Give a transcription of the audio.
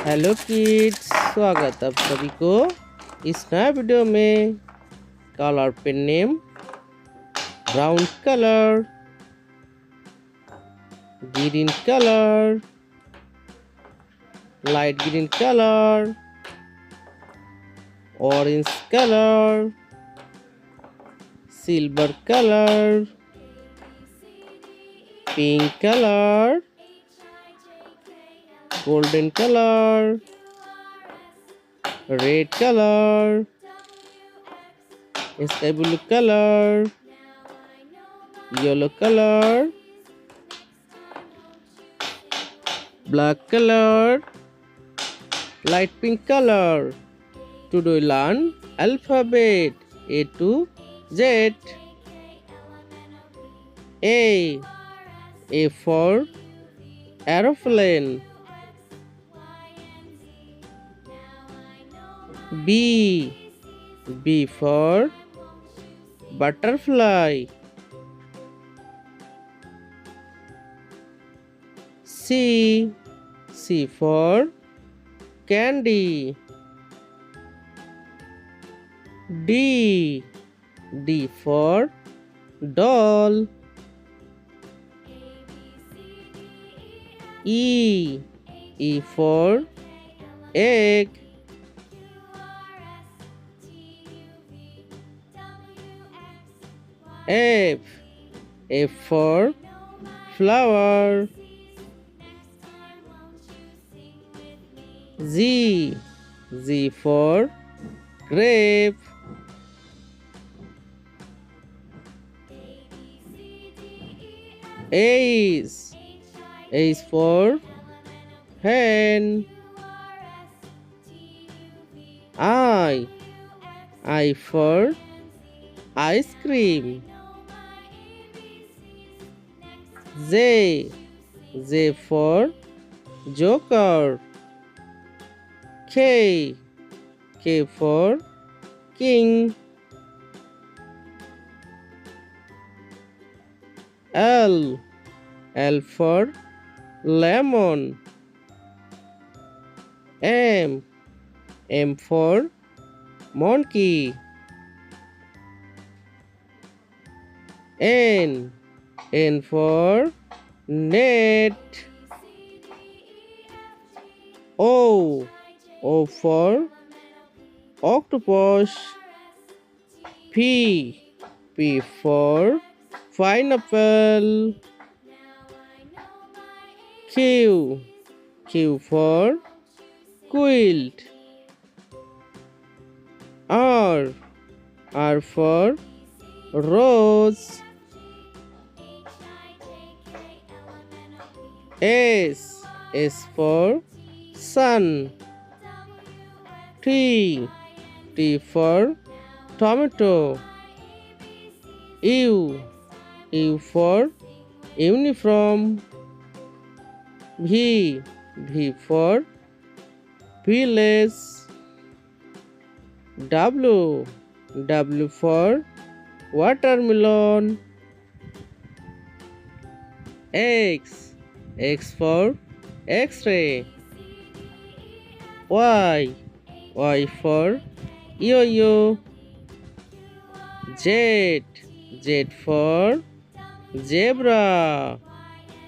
Hello kids, स्वागत आप सभी को इस नए वीडियो में। Colour pen name brown colour, green colour, light green colour, orange colour, silver colour, pink colour, golden color, red color, sky blue color, yellow color, black color, light pink color. Today we learn alphabet A to Z. A for aeroplane. B for butterfly. C for candy. D for doll. E for egg. F for flower. Z for grape. H for hen. I for ice cream. J for joker. K for king. L for lemon. M for monkey. N for net. O for octopus. P for pineapple. Q for quilt. R for rose. S for sun. T for tomato. U for uniform. V for village. W for watermelon. X for X-ray. Y for yo-yo. Z for zebra.